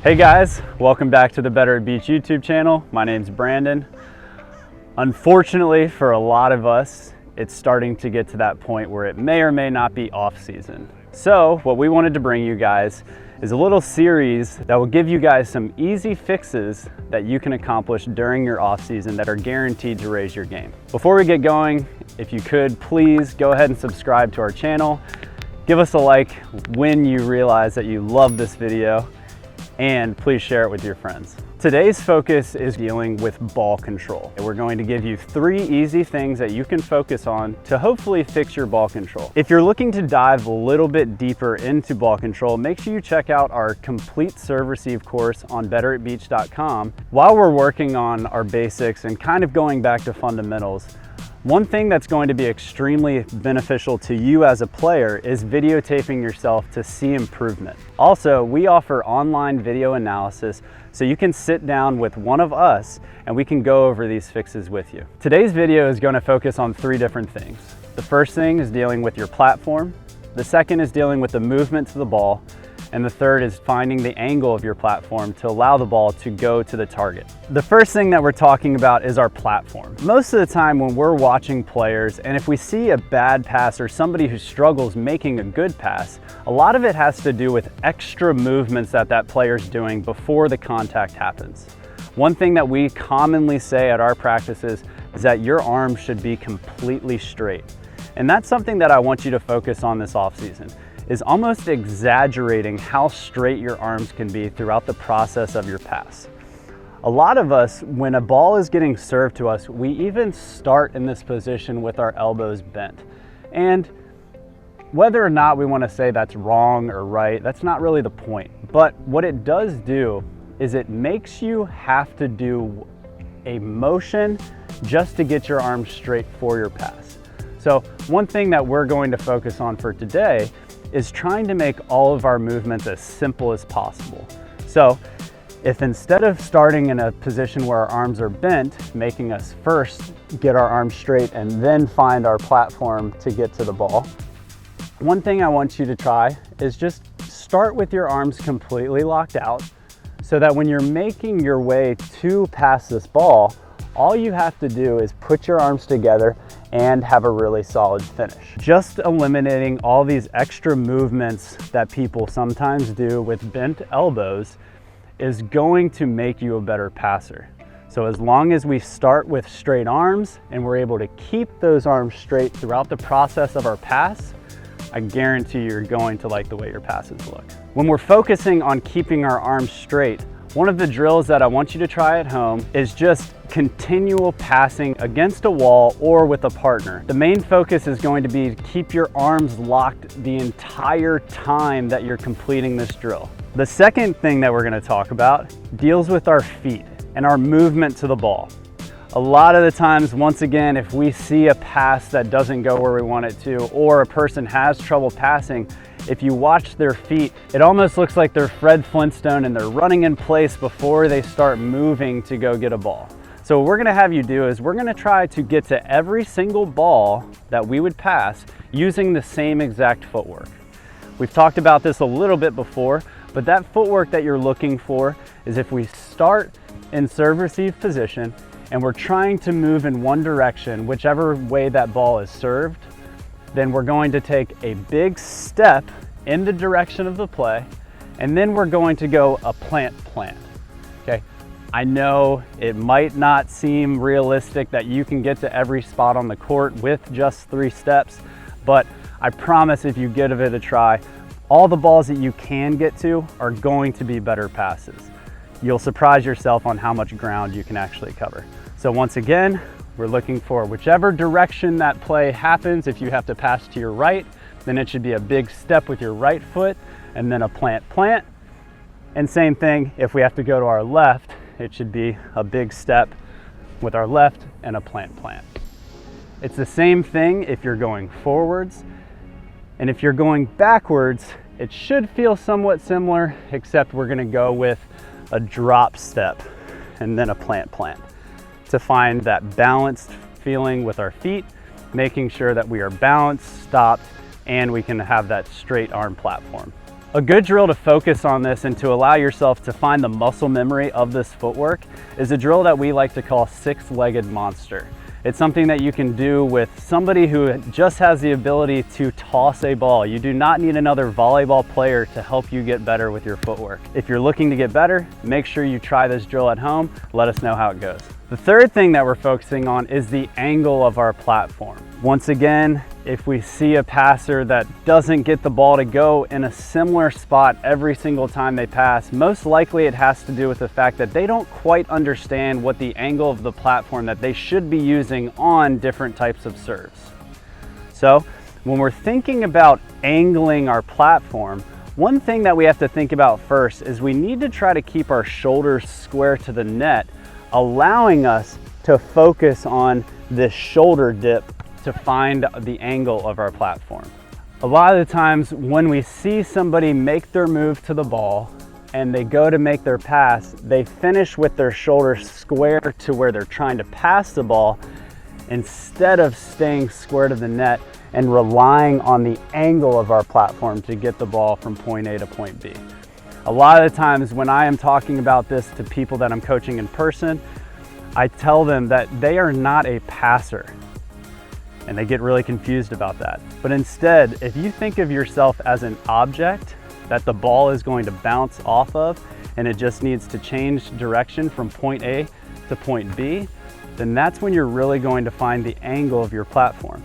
Hey guys, welcome back to the Better at Beach YouTube channel. My name's Brandon. Unfortunately for a lot of us, it's starting to get to that point where it may or may not be off season. So what we wanted to bring you guys is a little series that will give you guys some easy fixes that you can accomplish during your off season that are guaranteed to raise your game. Before we get going, if you could, please go ahead and subscribe to our channel. Give us a like when you realize that you love this video, and please share it with your friends. Today's focus is dealing with ball control. We're going to give you 3 easy things that you can focus on to hopefully fix your ball control. If you're looking to dive a little bit deeper into ball control, make sure you check out our complete serve receive course on betteratbeach.com. While we're working on our basics and kind of going back to fundamentals, one thing that's going to be extremely beneficial to you as a player is videotaping yourself to see improvement. Also, we offer online video analysis, so you can sit down with one of us and we can go over these fixes with you. Today's video is going to focus on 3 different things. The first thing is dealing with your platform. The second is dealing with the movement to the ball. And the third is finding the angle of your platform to allow the ball to go to the target. The first thing that we're talking about is our platform. Most of the time when we're watching players, and if we see a bad pass or somebody who struggles making a good pass, a lot of it has to do with extra movements that that player's doing before the contact happens. One thing that we commonly say at our practices is that your arm should be completely straight. And that's something that I want you to focus on this offseason, is almost exaggerating how straight your arms can be throughout the process of your pass. A lot of us, when a ball is getting served to us, we even start in this position with our elbows bent. And whether or not we want to say that's wrong or right, that's not really the point. But what it does do is it makes you have to do a motion just to get your arms straight for your pass. So one thing that we're going to focus on for today is trying to make all of our movements as simple as possible. So if instead of starting in a position where our arms are bent, making us first get our arms straight and then find our platform to get to the ball, one thing I want you to try is just start with your arms completely locked out, so that when you're making your way to pass this ball, all you have to do is put your arms together and have a really solid finish. Just eliminating all these extra movements that people sometimes do with bent elbows is going to make you a better passer. So as long as we start with straight arms and we're able to keep those arms straight throughout the process of our pass, I guarantee you're going to like the way your passes look. When we're focusing on keeping our arms straight, one of the drills that I want you to try at home is just continual passing against a wall or with a partner. The main focus is going to be to keep your arms locked the entire time that you're completing this drill. The second thing that we're going to talk about deals with our feet and our movement to the ball. A lot of the times, once again, if we see a pass that doesn't go where we want it to, or a person has trouble passing, if you watch their feet, it almost looks like they're Fred Flintstone and they're running in place before they start moving to go get a ball. So what we're gonna have you do is we're gonna try to get to every single ball that we would pass using the same exact footwork. We've talked about this a little bit before, but that footwork that you're looking for is if we start in serve receive position and we're trying to move in one direction, whichever way that ball is served, then we're going to take a big step in the direction of the play, and then we're going to go a plant, okay? I know it might not seem realistic that you can get to every spot on the court with just 3 steps, but I promise if you give it a try, all the balls that you can get to are going to be better passes. You'll surprise yourself on how much ground you can actually cover. So once again, we're looking for whichever direction that play happens. If you have to pass to your right, then it should be a big step with your right foot and then a plant. And same thing, if we have to go to our left, it should be a big step with our left and a plant. It's the same thing if you're going forwards. And if you're going backwards, it should feel somewhat similar, except we're gonna go with a drop step and then a plant to find that balanced feeling with our feet, making sure that we are balanced, stopped, and we can have that straight arm platform. A good drill to focus on this and to allow yourself to find the muscle memory of this footwork is a drill that we like to call six-legged monster. It's something that you can do with somebody who just has the ability to toss a ball. You do not need another volleyball player to help you get better with your footwork. If you're looking to get better, make sure you try this drill at home. Let us know how it goes. The third thing that we're focusing on is the angle of our platform. Once again, if we see a passer that doesn't get the ball to go in a similar spot every single time they pass, most likely it has to do with the fact that they don't quite understand what the angle of the platform that they should be using on different types of serves. So when we're thinking about angling our platform, one thing that we have to think about first is we need to try to keep our shoulders square to the net, allowing us to focus on this shoulder dip to find the angle of our platform. A lot of the times when we see somebody make their move to the ball and they go to make their pass, they finish with their shoulders square to where they're trying to pass the ball instead of staying square to the net and relying on the angle of our platform to get the ball from point A to point B. A lot of the times when I am talking about this to people that I'm coaching in person, I tell them that they are not a passer. And they get really confused about that. But instead, if you think of yourself as an object that the ball is going to bounce off of and it just needs to change direction from point A to point B, then that's when you're really going to find the angle of your platform.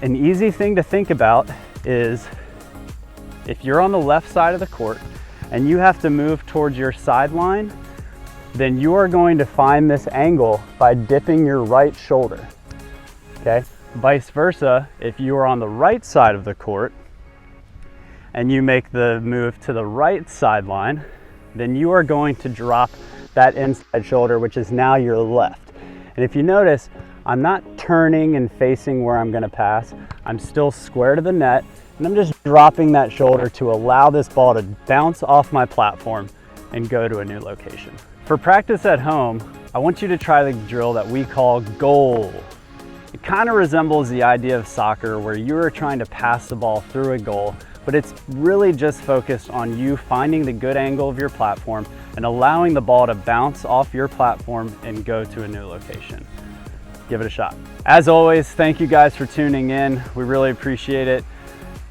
An easy thing to think about is if you're on the left side of the court and you have to move towards your sideline, then you are going to find this angle by dipping your right shoulder, okay? Vice versa, if you are on the right side of the court and you make the move to the right sideline, then you are going to drop that inside shoulder, which is now your left. And if you notice, I'm not turning and facing where I'm going to pass. I'm still square to the net, and I'm just dropping that shoulder to allow this ball to bounce off my platform and go to a new location. For practice at home, I want you to try the drill that we call goal. It kind of resembles the idea of soccer where you are trying to pass the ball through a goal, but it's really just focused on you finding the good angle of your platform and allowing the ball to bounce off your platform and go to a new location. Give it a shot. As always, thank you guys for tuning in. We really appreciate it.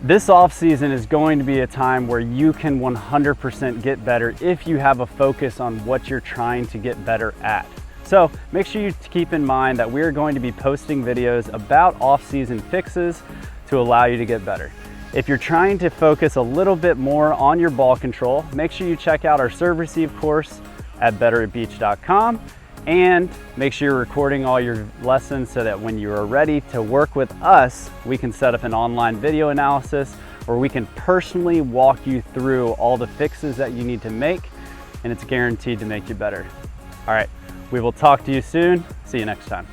This off season is going to be a time where you can 100% get better if you have a focus on what you're trying to get better at. So make sure you keep in mind that we're going to be posting videos about off-season fixes to allow you to get better. If you're trying to focus a little bit more on your ball control, make sure you check out our serve receive course at betteratbeach.com and make sure you're recording all your lessons so that when you are ready to work with us, we can set up an online video analysis where we can personally walk you through all the fixes that you need to make, and it's guaranteed to make you better. All right. We will talk to you soon. See you next time.